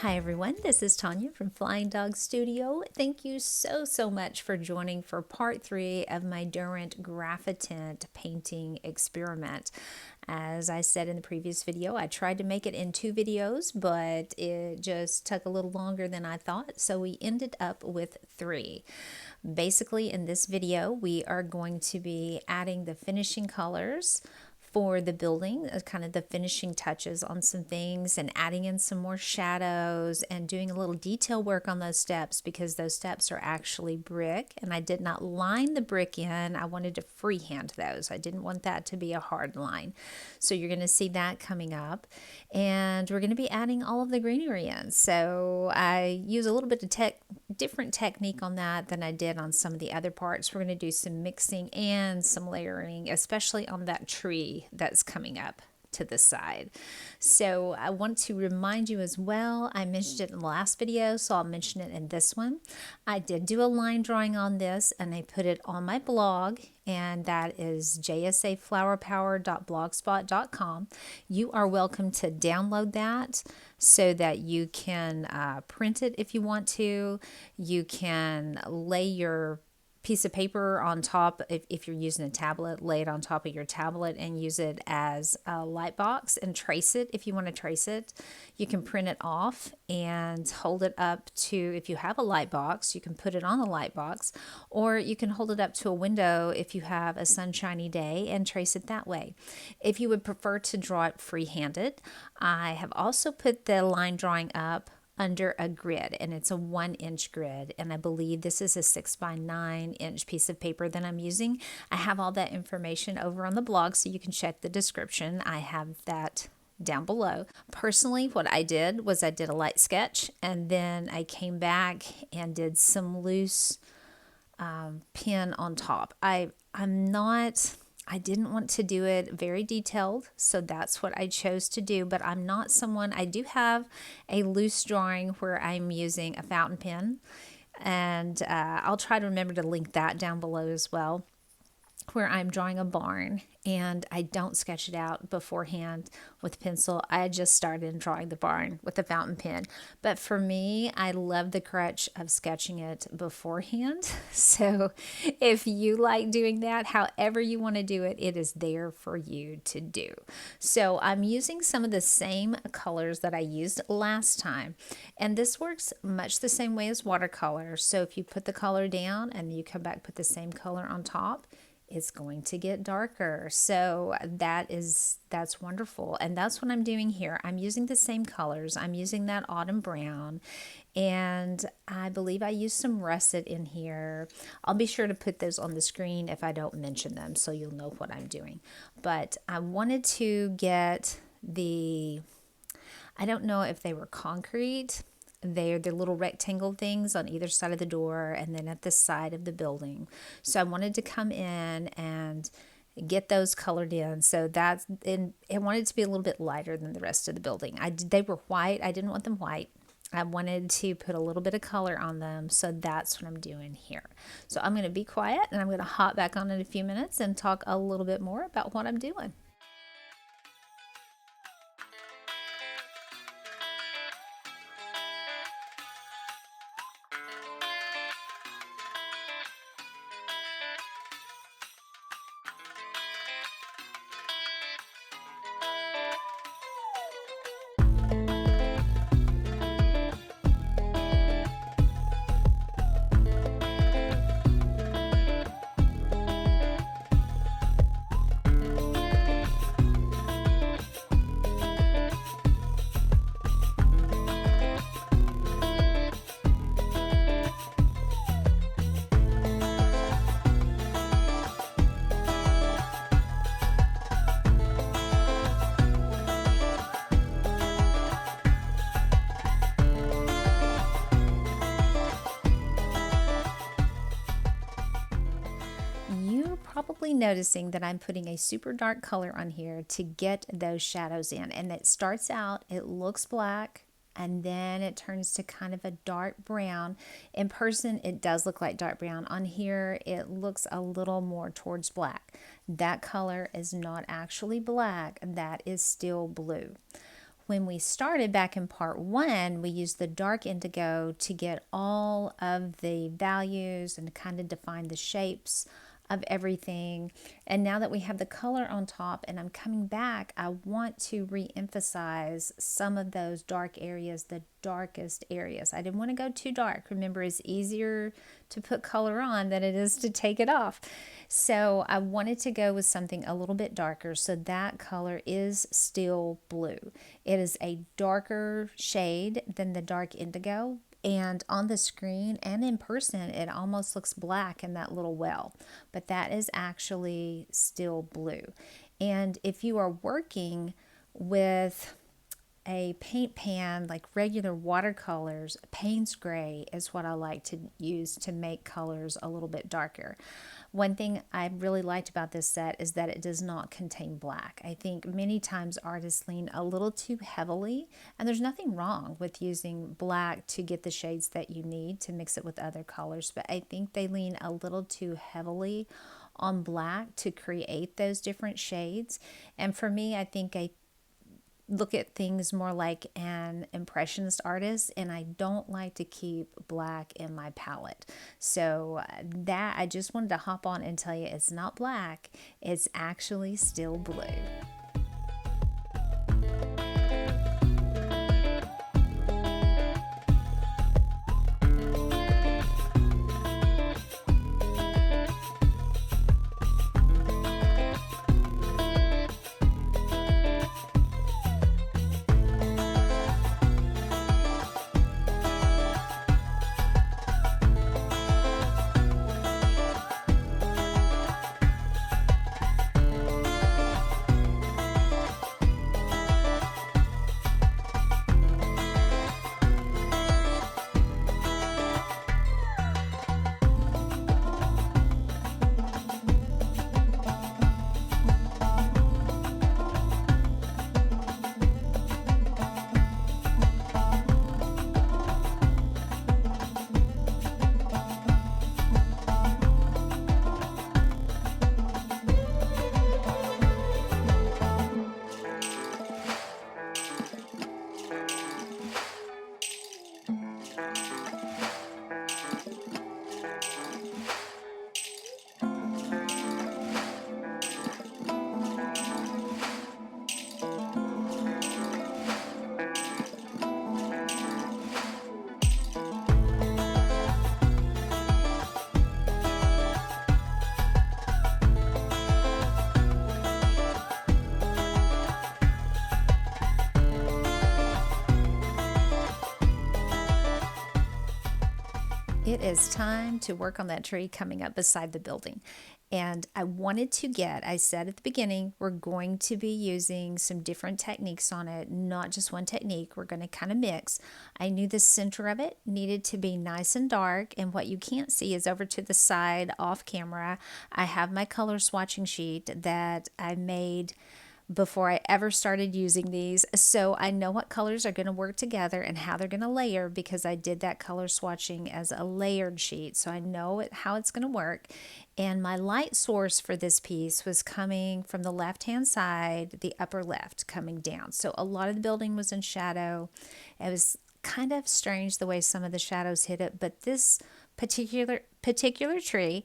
Hi everyone, this is Tanya from Flying Dog Studio. Thank you so much for joining for part 3 of my Derwent Graphitint painting experiment. As I said in the previous video, I tried to make it in 2 videos, but it just took a little longer than I thought, so we ended up with 3. Basically, in this video, we are going to be adding the finishing colors for the building, kind of the finishing touches on some things, and adding in some more shadows and doing a little detail work on those steps, because those steps are actually brick and I did not line the brick in. I wanted to freehand those. I didn't want that to be a hard line. So you're going to see that coming up, and we're going to be adding all of the greenery in. So I use a little bit of different technique on that than I did on some of the other parts. We're going to do some mixing and some layering, especially on that tree that's coming up to the side. So I want to remind you as well, I mentioned it in the last video, so I'll mention it in this one. I did do a line drawing on this and I put it on my blog, and that is JSAFlowerPower.blogspot.com. You are welcome to download that so that you can print it if you want to. You can lay your piece of paper on top, if you're using a tablet, lay it on top of your tablet and use it as a light box and trace it if you want to trace it. You can print it off and hold it up to, if you have a light box, you can put it on the light box, or you can hold it up to a window if you have a sunshiny day and trace it that way. If you would prefer to draw it free-handed, I have also put the line drawing up under a grid, and it's a 1-inch grid, and I believe this is a 6x9-inch piece of paper that I'm using. I have all that information over on the blog, so you can check the description. I have that down below. Personally, what I did was I did a light sketch, and then I came back and did some loose pen on top. I didn't want to do it very detailed, so that's what I chose to do, but I'm not someone, I do have a loose drawing where I'm using a fountain pen, and I'll try to remember to link that down below as well, where I'm drawing a barn, and I don't sketch it out beforehand with pencil. I just started drawing the barn with a fountain pen. But for me, I love the crutch of sketching it beforehand. So if you like doing that, however you want to do it, it is there for you to do. So I'm using some of the same colors that I used last time. And this works much the same way as watercolor. So if you put the color down and you come back, put the same color on top, it's going to get darker. So that's wonderful. And that's what I'm doing here. I'm using the same colors. I'm using that autumn brown, and I believe I used some russet in here. I'll be sure to put those on the screen if I don't mention them, so you'll know what I'm doing. But I wanted to get I don't know if they were concrete. They're the little rectangle things on either side of the door and then at the side of the building. So I wanted to come in and get those colored in. So I wanted to be a little bit lighter than the rest of the building. They were white. I didn't want them white. I wanted to put a little bit of color on them. So that's what I'm doing here. So I'm going to be quiet, and I'm going to hop back on in a few minutes and talk a little bit more about what I'm doing. Probably noticing that I'm putting a super dark color on here to get those shadows in, and it starts out, it looks black, and then it turns to kind of a dark brown. In person, it does look like dark brown. On here, it looks a little more towards black. That color is not actually black, that is still blue. When we started back in part 1, we used the dark indigo to get all of the values and to kind of define the shapes of everything. And now that we have the color on top and I'm coming back, I want to re-emphasize some of those dark areas, the darkest areas. I didn't want to go too dark. Remember, it's easier to put color on than it is to take it off. So I wanted to go with something a little bit darker. So that color is still blue. It is a darker shade than the dark indigo. And on the screen and in person, it almost looks black in that little well, but that is actually still blue. And if you are working with a paint pan, like regular watercolors, Payne's Gray is what I like to use to make colors a little bit darker. One thing I really liked about this set is that it does not contain black. I think many times artists lean a little too heavily, and there's nothing wrong with using black to get the shades that you need to mix it with other colors, but I think they lean a little too heavily on black to create those different shades. And for me, I think I look at things more like an impressionist artist, and I don't like to keep black in my palette. So that I just wanted to hop on and tell you it's not black, it's actually still blue. It is time to work on that tree coming up beside the building. And I wanted to I said at the beginning, we're going to be using some different techniques on it, not just one technique. We're going to kind of mix. I knew the center of it needed to be nice and dark. And what you can't see is over to the side off camera, I have my color swatching sheet that I made before I ever started using these. So I know what colors are going to work together and how they're going to layer because I did that color swatching as a layered sheet. So I know how it's going to work. And my light source for this piece was coming from the left-hand side, the upper left coming down. So a lot of the building was in shadow. It was kind of strange the way some of the shadows hit it, but this particular tree,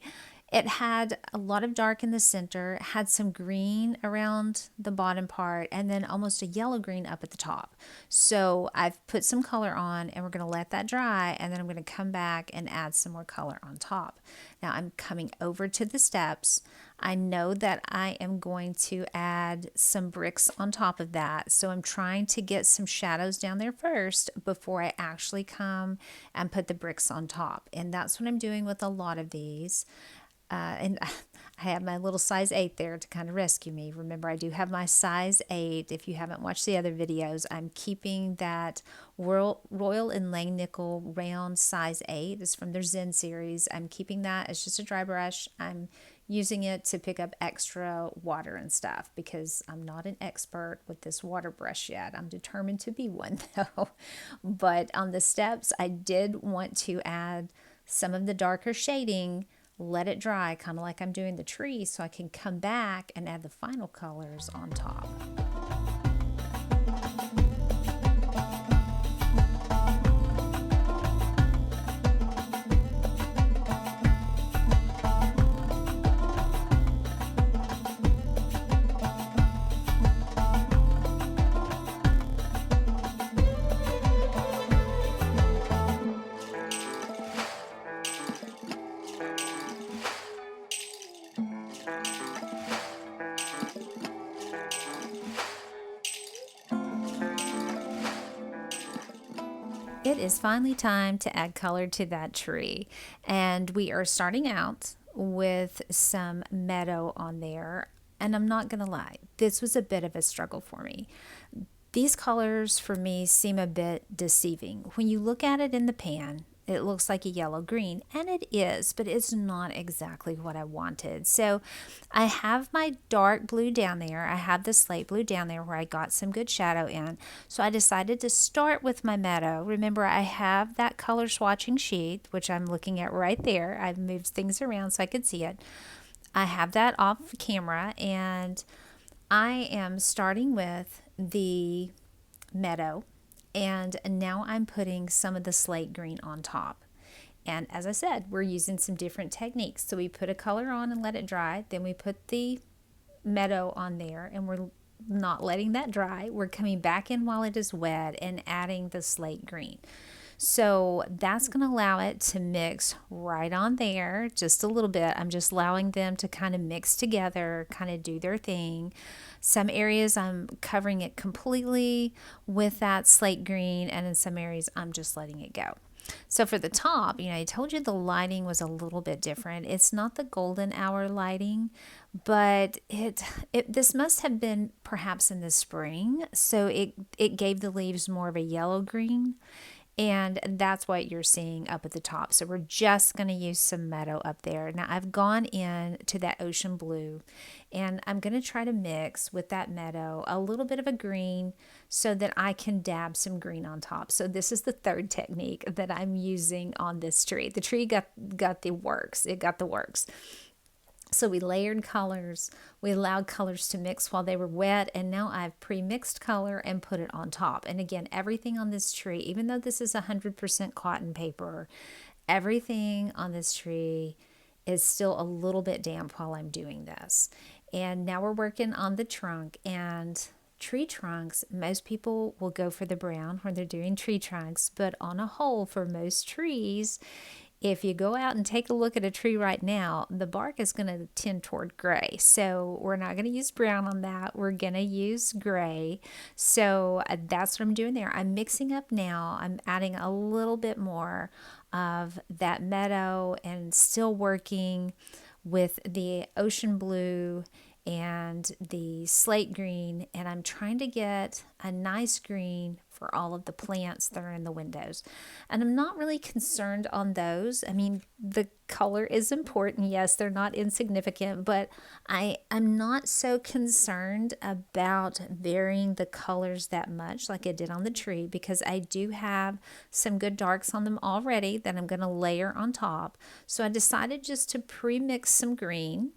it had a lot of dark in the center, had some green around the bottom part, and then almost a yellow green up at the top. So I've put some color on and we're going to let that dry, and then I'm going to come back and add some more color on top. Now I'm coming over to the steps. I know that I am going to add some bricks on top of that. So I'm trying to get some shadows down there first before I actually come and put the bricks on top. And that's what I'm doing with a lot of these. And I have my little size 8 there to kind of rescue me. Remember, I do have my size 8. If you haven't watched the other videos, I'm keeping that Royal and Langnickel round size 8. It's from their Zen series. I'm keeping that. It's just a dry brush. I'm using it to pick up extra water and stuff because I'm not an expert with this water brush yet. I'm determined to be one though. But on the steps, I did want to add some of the darker shading, let it dry, kind of like I'm doing the tree, so I can come back and add the final colors on top. It is finally time to add color to that tree, and we are starting out with some meadow on there. And I'm not gonna lie, this was a bit of a struggle for me. These colors for me seem a bit deceiving. When you look at it in the pan, it looks like a yellow green, and it is, but it's not exactly what I wanted. So I have my dark blue down there. I have the slate blue down there where I got some good shadow in. So I decided to start with my meadow. Remember, I have that color swatching sheet, which I'm looking at right there. I've moved things around so I could see it. I have that off camera, and I am starting with the meadow, and now I'm putting some of the slate green on top. And as I said, we're using some different techniques. So we put a color on and let it dry, then we put the meadow on there, and we're not letting that dry. We're coming back in while it is wet and adding the slate green. So that's going to allow it to mix right on there just a little bit. I'm just allowing them to kind of mix together, kind of do their thing. Some areas I'm covering it completely with that slate green, and in some areas I'm just letting it go. So for the top, I told you the lighting was a little bit different. It's not the golden hour lighting, but this must have been perhaps in the spring. So it gave the leaves more of a yellow green. And that's what you're seeing up at the top. So we're just going to use some meadow up there. Now I've gone in to that ocean blue, and I'm going to try to mix with that meadow a little bit of a green so that I can dab some green on top. So this is the third technique that I'm using on this tree. The tree got the works. It got the works. So we layered colors, we allowed colors to mix while they were wet, and now I've pre-mixed color and put it on top. And again, everything on this tree, even though this is 100% cotton paper, everything on this tree is still a little bit damp while I'm doing this. And now we're working on the trunk, and tree trunks, most people will go for the brown when they're doing tree trunks, but on a whole, for most trees, if you go out and take a look at a tree right now, the bark is going to tend toward gray. So we're not going to use brown on that. We're going to use gray. So that's what I'm doing there. I'm mixing up now. I'm adding a little bit more of that meadow and still working with the ocean blue and the slate green, and I'm trying to get a nice green for all of the plants that are in the windows. And I'm not really concerned on those. I mean, the color is important. Yes, they're not insignificant, but I'm not so concerned about varying the colors that much like I did on the tree, because I do have some good darks on them already that I'm going to layer on top. So I decided just to pre-mix some green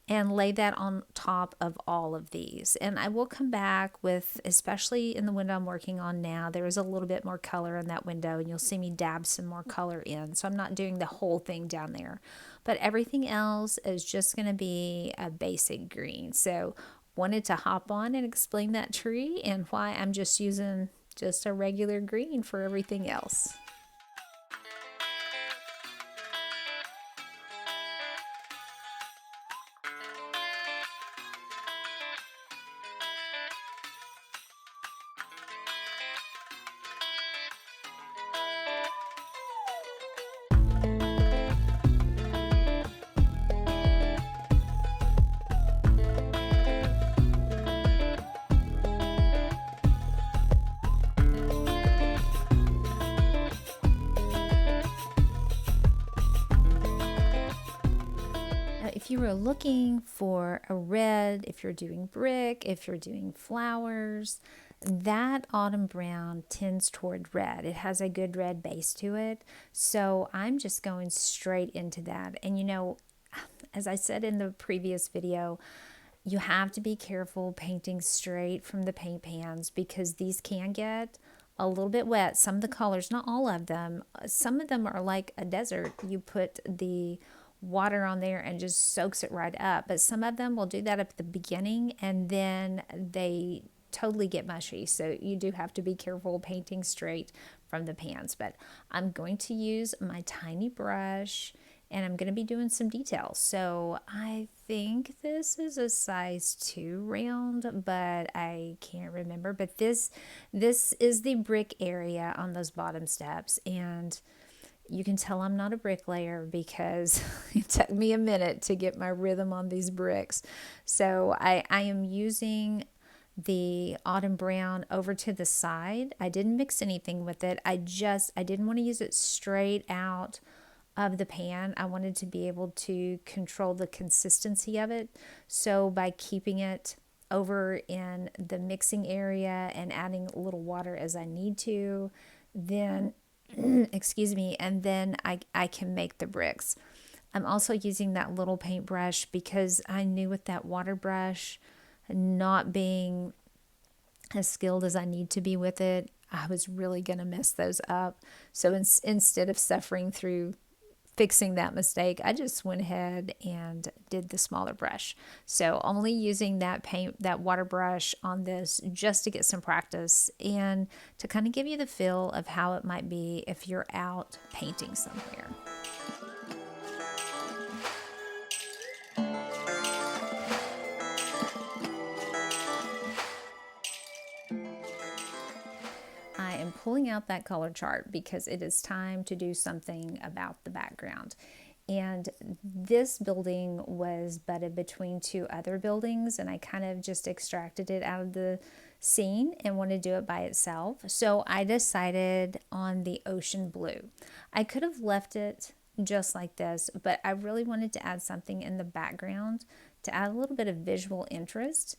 and lay that on top of all of these. And I will come back with, especially in the window I'm working on now, there is a little bit more color in that window, and you'll see me dab some more color in. So I'm not doing the whole thing down there, but everything else is just going to be a basic green. So wanted to hop on and explain that tree and why I'm just using just a regular green for everything else. If you were looking for a red, if you're doing brick, if you're doing flowers, that autumn brown tends toward red. It has a good red base to it. So I'm just going straight into that. And as I said in the previous video, you have to be careful painting straight from the paint pans, because these can get a little bit wet. Some of the colors, not all of them, some of them are like a desert. You put the water on there and just soaks it right up, but some of them will do that at the beginning and then they totally get mushy. So you do have to be careful painting straight from the pans. But I'm going to use my tiny brush and I'm going to be doing some details. So I think this is a size 2 round, but I can't remember. But this is the brick area on those bottom steps, and you can tell I'm not a bricklayer because it took me a minute to get my rhythm on these bricks. So I am using the autumn brown over to the side. I didn't mix anything with it. I didn't want to use it straight out of the pan. I wanted to be able to control the consistency of it. So by keeping it over in the mixing area and adding a little water as I need to, then excuse me, and then I can make the bricks. I'm also using that little paintbrush because I knew with that water brush not being as skilled as I need to be with it, I was really going to mess those up. So instead of suffering through fixing that mistake, I just went ahead and did the smaller brush. So only using that water brush on this just to get some practice and to kind of give you the feel of how it might be if you're out painting somewhere. I am pulling out that color chart because it is time to do something about the background. And this building was butted between 2 other buildings, and I kind of just extracted it out of the scene and wanted to do it by itself. So I decided on the ocean blue. I could have left it just like this, but I really wanted to add something in the background to add a little bit of visual interest.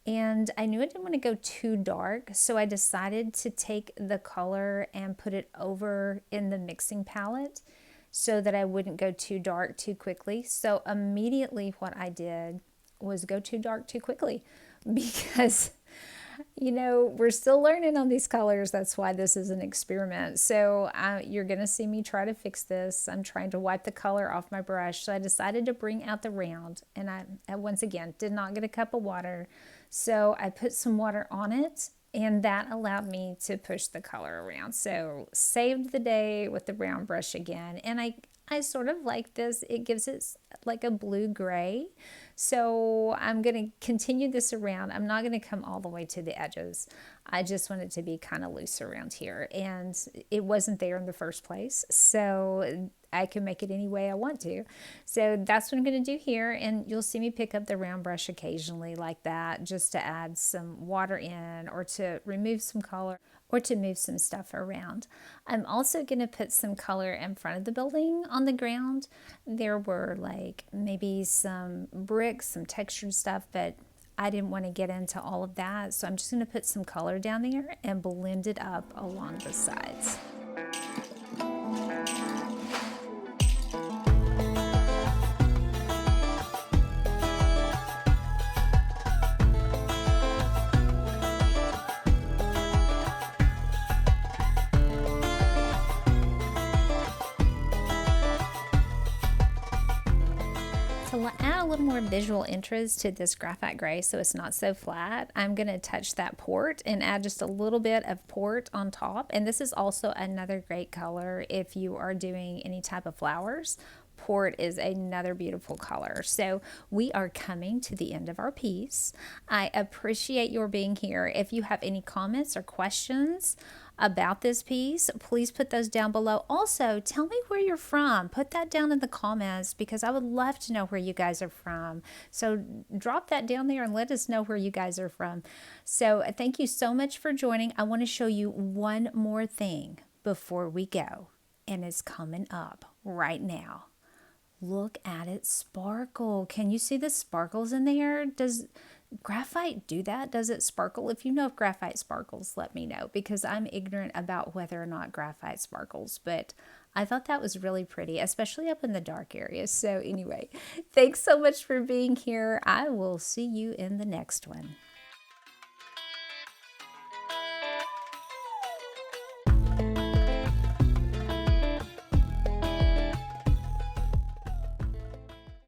And I knew I didn't want to go too dark, so I decided to take the color and put it over in the mixing palette so that I wouldn't go too dark too quickly. So immediately what I did was go too dark too quickly because, you know, we're still learning on these colors. That's why this is an experiment. So you're going to see me try to fix this. I'm trying to wipe the color off my brush. So I decided to bring out the round, and I once again did not get a cup of water. So I put some water on it, and that allowed me to push the color around. So saved the day with the round brush again. And I sort of like this. It gives it like a blue-gray. So I'm going to continue this around. I'm not going to come all the way to the edges. I just want it to be kind of loose around here. And it wasn't there in the first place. So I can make it any way I want to. So that's what I'm going to do here. And you'll see me pick up the round brush occasionally like that, just to add some water in or to remove some color or to move some stuff around. I'm also going to put some color in front of the building on the ground. There were like maybe some bricks, some textured stuff, but I didn't want to get into all of that. So I'm just going to put some color down there and blend it up along the sides. To add a little more visual interest to this graphite gray so it's not so flat, I'm going to touch that port and add just a little bit of port on top. And this is also another great color if you are doing any type of flowers. Port is another beautiful color. So we are coming to the end of our piece. I appreciate your being here. If you have any comments or questions about this piece, please put those down below. Also, tell me where you're from. Put that down in the comments because I would love to know where you guys are from. So drop that down there and let us know where you guys are from. So thank you so much for joining. I want to show you one more thing before we go, and it's coming up right now. Look at it sparkle. Can you see the sparkles in there? Does graphite do that? Does it sparkle? If you know if graphite sparkles, let me know because I'm ignorant about whether or not graphite sparkles, but I thought that was really pretty, especially up in the dark areas. So anyway, thanks so much for being here. I will see you in the next one.